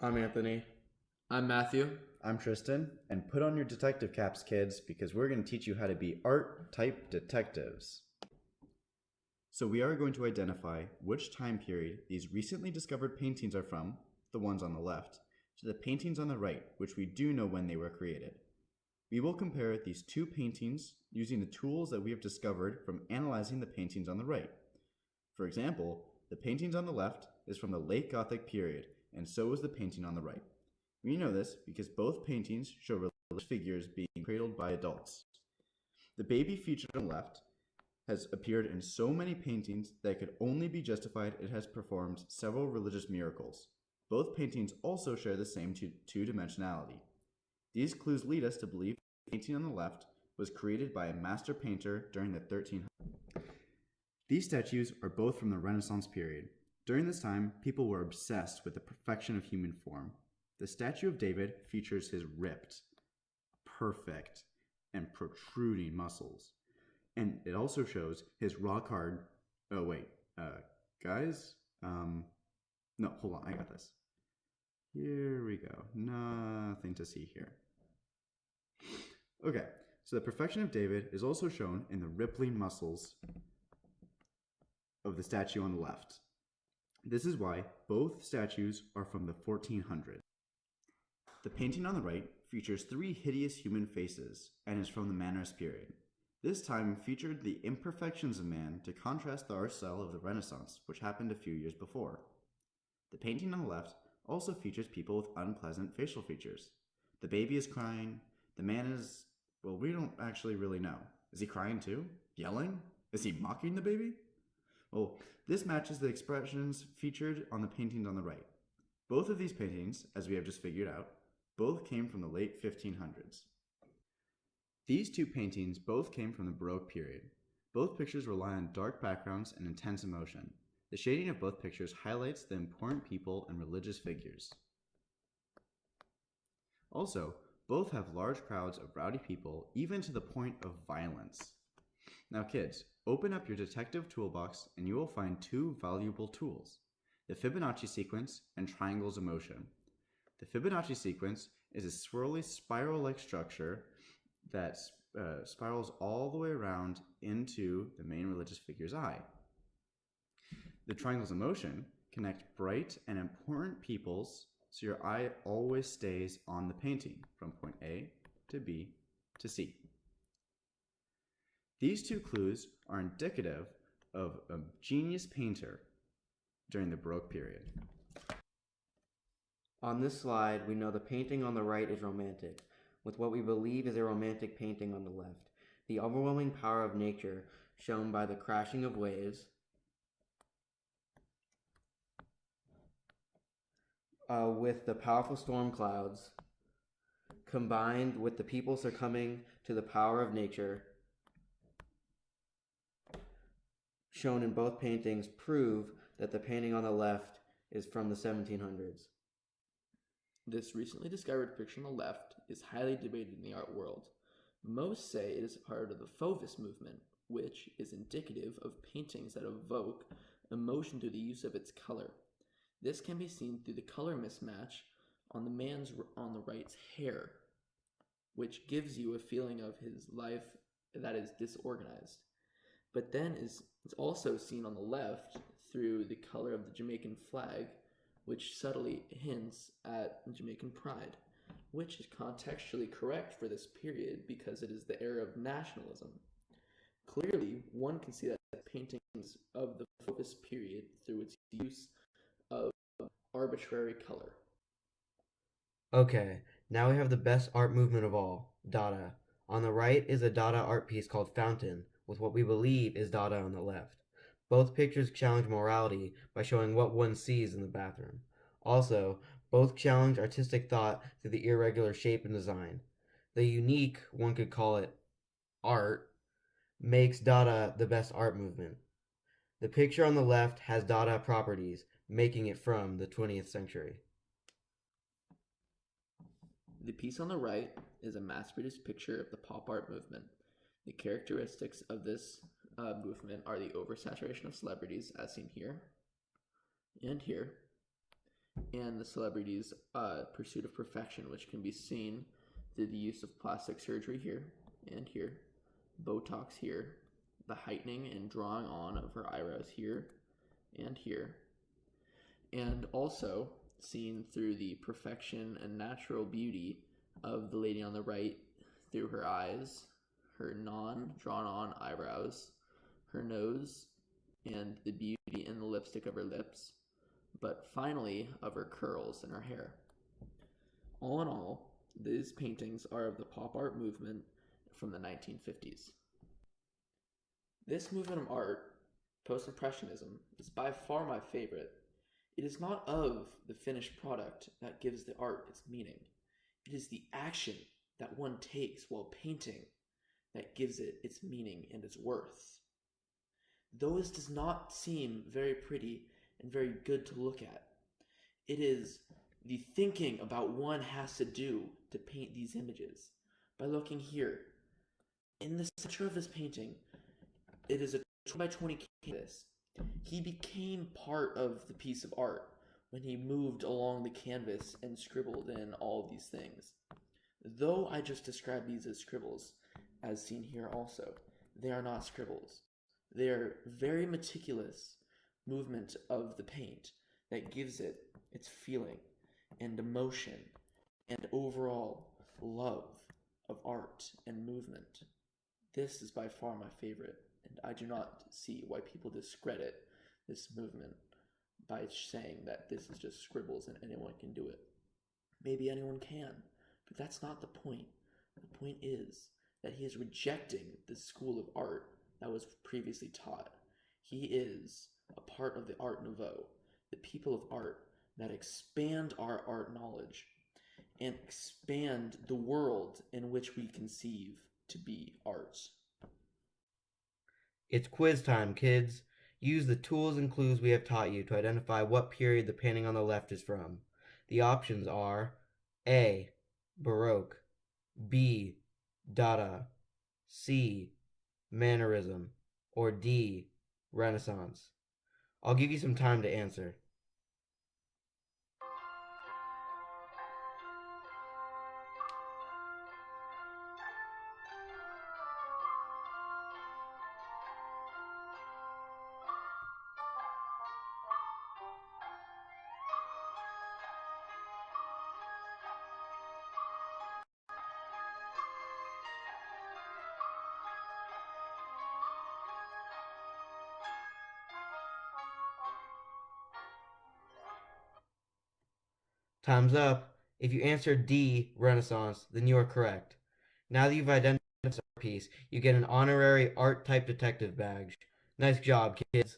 I'm Anthony. I'm Matthew. I'm Tristan, and put on your detective caps, kids, because we're going to teach you how to be art-type detectives. So we are going to identify which time period these recently discovered paintings are from, the ones on the left, to the paintings on the right, which we do know when they were created. We will compare these two paintings using the tools that we have discovered from analyzing the paintings on the right. For example, the paintings on the left is from the late Gothic period, and so is the painting on the right. We know this because both paintings show religious figures being cradled by adults. The baby featured on the left has appeared in so many paintings that it could only be justified it has performed several religious miracles. Both paintings also share the same two-dimensionality. These clues lead us to believe the painting on the left was created by a master painter during the 1300s. These statues are both from the Renaissance period. During this time, people were obsessed with the perfection of human form. The statue of David features his ripped, perfect, and protruding muscles. And it also shows his rock-hard... Oh, wait. Guys? No, hold on. I got this. Here we go. Nothing to see here. Okay, so the perfection of David is also shown in the rippling muscles of the statue on the left. This is why both statues are from the 1400s. The painting on the right features three hideous human faces and is from the Mannerist period. This time featured the imperfections of man to contrast the art style of the Renaissance, which happened a few years before. The painting on the left also features people with unpleasant facial features. The baby is crying. The man is, well, we don't actually really know. Is he crying too? Yelling? Is he mocking the baby? Well, this matches the expressions featured on the paintings on the right. Both of these paintings, as we have just figured out, both came from the late 1500s. These two paintings both came from the Baroque period. Both pictures rely on dark backgrounds and intense emotion. The shading of both pictures highlights the important people and religious figures. Also, both have large crowds of rowdy people, even to the point of violence. Now kids, open up your detective toolbox and you will find two valuable tools: the Fibonacci sequence and triangles of motion. The Fibonacci sequence is a swirly spiral-like structure that spirals all the way around into the main religious figure's eye. The triangles of motion connect bright and important peoples so your eye always stays on the painting from point A to B to C. These two clues are indicative of a genius painter during the Baroque period. On this slide, we know the painting on the right is romantic, with what we believe is a romantic painting on the left. The overwhelming power of nature shown by the crashing of waves, with the powerful storm clouds, combined with the people succumbing to the power of nature, shown in both paintings, prove that the painting on the left is from the 1700s. This recently discovered picture on the left is highly debated in the art world. Most say it is a part of the Fauvism movement, which is indicative of paintings that evoke emotion through the use of its color. This can be seen through the color mismatch on the man's on the right's hair, which gives you a feeling of his life that is disorganized. But then it's also seen on the left through the color of the Jamaican flag, which subtly hints at Jamaican pride, which is contextually correct for this period because it is the era of nationalism. Clearly, one can see that paintings of the Fauvism period through its use of arbitrary color. Okay, now we have the best art movement of all, Dada. On the right is a Dada art piece called Fountain, with what we believe is Dada on the left. Both pictures challenge morality by showing what one sees in the bathroom. Also, both challenge artistic thought through the irregular shape and design. The unique, one could call it, art, makes Dada the best art movement. The picture on the left has Dada properties, making it from the 20th century. The piece on the right is a mass-produced picture of the pop art movement. The characteristics of this movement are the oversaturation of celebrities, as seen here and here, and the celebrity's pursuit of perfection, which can be seen through the use of plastic surgery here and here, Botox here, the heightening and drawing on of her eyebrows here and here, and also seen through the perfection and natural beauty of the lady on the right through her eyes, her non-drawn-on eyebrows, her nose, and the beauty in the lipstick of her lips, but finally of her curls and her hair. All in all, these paintings are of the pop art movement from the 1950s. This movement of art, Post-Impressionism, is by far my favorite. It is not of the finished product that gives the art its meaning. It is the action that one takes while painting that gives it its meaning and its worth. Though this does not seem very pretty and very good to look at, it is the thinking about one has to do to paint these images. By looking here, in the center of this painting, it is a 20 by 20 canvas. He became part of the piece of art when he moved along the canvas and scribbled in all of these things. Though I just described these as scribbles, as seen here also, they are not scribbles. They are very meticulous movement of the paint that gives it its feeling and emotion and overall love of art and movement. This is by far my favorite, and I do not see why people discredit this movement by saying that this is just scribbles and anyone can do it. Maybe anyone can, but that's not the point. The point is that he is rejecting the school of art that was previously taught. He is a part of the Art Nouveau, the people of art that expand our art knowledge and expand the world in which we conceive to be art. It's quiz time, kids. Use the tools and clues we have taught you to identify what period the painting on the left is from. The options are A. Baroque, B. Dada, C. Mannerism, or D. Renaissance. I'll give you some time to answer. Time's up. If you answered D, Renaissance, then you are correct. Now that you've identified the piece, you get an honorary art type detective badge. Nice job, kids.